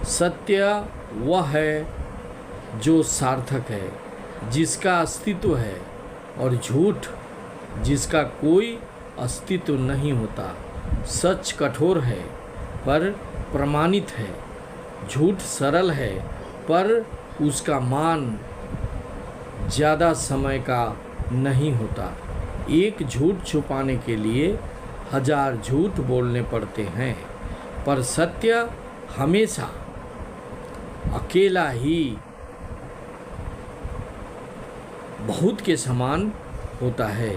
सत्य वह है जो सार्थक है, जिसका अस्तित्व है, और झूठ जिसका कोई अस्तित्व नहीं होता। सच कठोर है पर प्रमाणित है, झूठ सरल है पर उसका मान ज़्यादा समय का नहीं होता। एक झूठ छुपाने के लिए 1000 झूठ बोलने पड़ते हैं, पर सत्य हमेशा अकेला ही बहुत के समान होता है।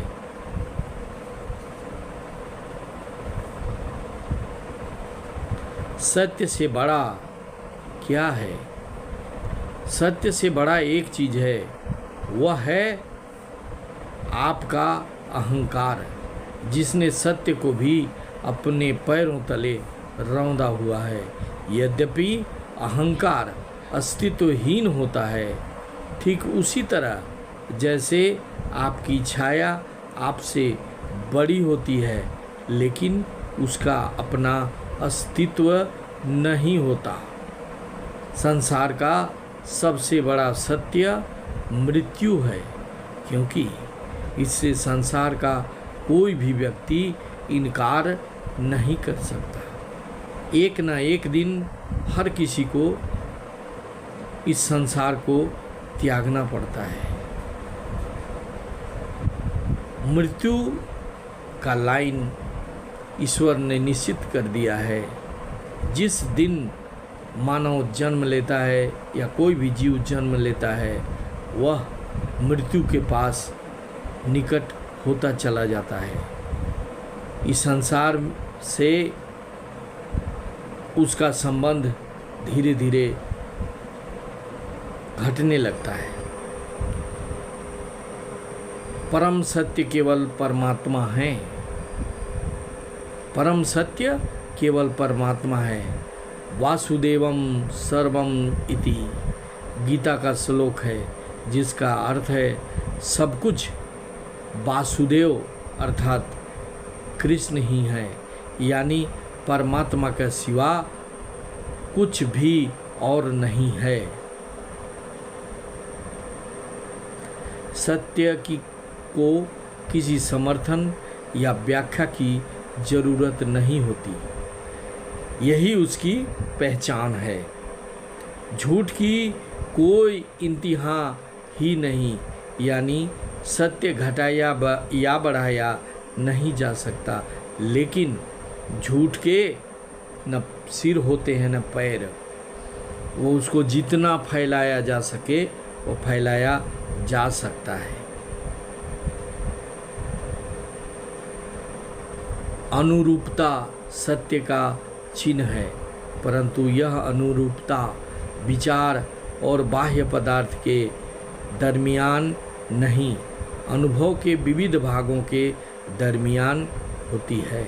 सत्य से बड़ा क्या है? सत्य से बड़ा एक चीज़ है, वह है आपका अहंकार, जिसने सत्य को भी अपने पैरों तले रौंदा हुआ है। यद्यपि अहंकार अस्तित्वहीन होता है, ठीक उसी तरह जैसे आपकी छाया आपसे बड़ी होती है, लेकिन उसका अपना अस्तित्व नहीं होता। संसार का सबसे बड़ा सत्य मृत्यु है, क्योंकि इससे संसार का कोई भी व्यक्ति इनकार नहीं कर सकता। एक न एक दिन हर किसी को इस संसार को त्यागना पड़ता है। मृत्यु का लाइन ईश्वर ने निश्चित कर दिया है। जिस दिन मानव जन्म लेता है या कोई भी जीव जन्म लेता है, वह मृत्यु के पास निकट होता चला जाता है। इस संसार से उसका संबंध धीरे धीरे घटने लगता है। परम सत्य केवल परमात्मा है। परम सत्य केवल परमात्मा है। वासुदेवम सर्वम इति गीता का श्लोक है, जिसका अर्थ है सब कुछ वासुदेव अर्थात कृष्ण ही है, यानी परमात्मा के सिवा कुछ भी और नहीं है। सत्य को किसी समर्थन या व्याख्या की जरूरत नहीं होती, यही उसकी पहचान है। झूठ की कोई इंतहा ही नहीं, यानी सत्य घटाया या बढ़ाया नहीं जा सकता, लेकिन झूठ के न सिर होते हैं न पैर। वो उसको जितना फैलाया जा सके वो फैलाया जा सकता है। अनुरूपता सत्य का चिन्ह है, परंतु यह अनुरूपता विचार और बाह्य पदार्थ के दरमियान नहीं, अनुभव के विविध भागों के दरमियान होती है।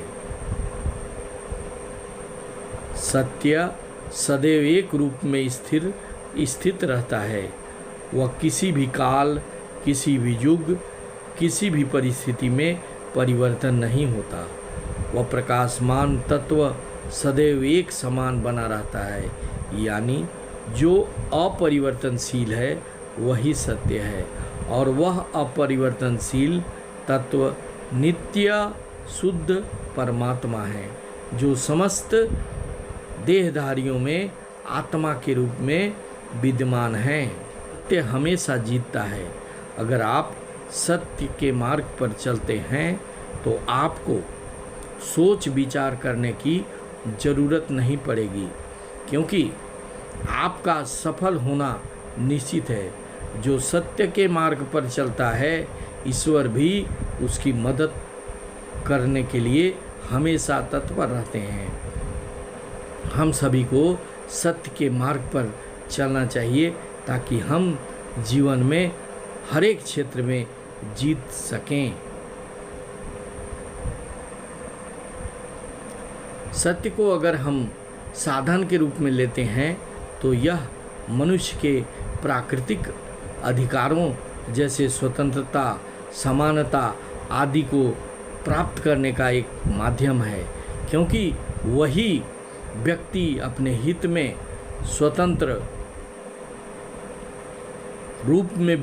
सत्य सदैव एक रूप में स्थित रहता है। वह किसी भी काल, किसी भी युग, किसी भी परिस्थिति में परिवर्तन नहीं होता। वह प्रकाशमान तत्व सदैव एक समान बना रहता है, यानी जो अपरिवर्तनशील है वही सत्य है, और वह अपरिवर्तनशील तत्व नित्य शुद्ध परमात्मा है, जो समस्त देहधारियों में आत्मा के रूप में विद्यमान है। सत्य हमेशा जीतता है। अगर आप सत्य के मार्ग पर चलते हैं तो आपको सोच विचार करने की ज़रूरत नहीं पड़ेगी, क्योंकि आपका सफल होना निश्चित है। जो सत्य के मार्ग पर चलता है, ईश्वर भी उसकी मदद करने के लिए हमेशा तत्पर रहते हैं। हम सभी को सत्य के मार्ग पर चलना चाहिए, ताकि हम जीवन में हर एक क्षेत्र में जीत सकें। सत्य को अगर हम साधन के रूप में लेते हैं तो यह मनुष्य के प्राकृतिक अधिकारों जैसे स्वतंत्रता, समानता आदि को प्राप्त करने का एक माध्यम है, क्योंकि वही व्यक्ति अपने हित में स्वतंत्र रूप में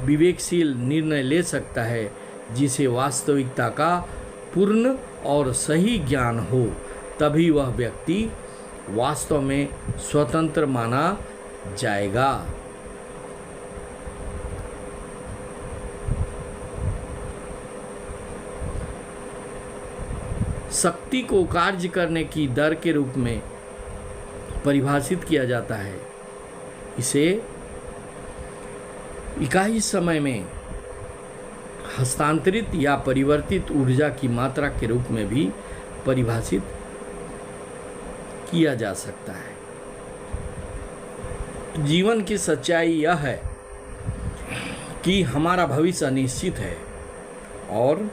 विवेकशील निर्णय ले सकता है, जिसे वास्तविकता का पूर्ण और सही ज्ञान हो, तभी वह व्यक्ति वास्तव में स्वतंत्र माना जाएगा। शक्ति को कार्य करने की दर के रूप में परिभाषित किया जाता है। इसे इकाई समय में हस्तांतरित या परिवर्तित ऊर्जा की मात्रा के रूप में भी परिभाषित किया जा सकता है। जीवन की सच्चाई यह है कि हमारा भविष्य अनिश्चित है और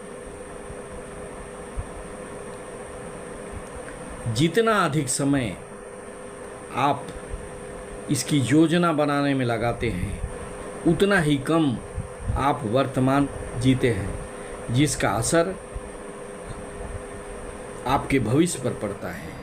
जितना अधिक समय आप इसकी योजना बनाने में लगाते हैं, उतना ही कम आप वर्तमान जीते हैं, जिसका असर आपके भविष्य पर पड़ता है।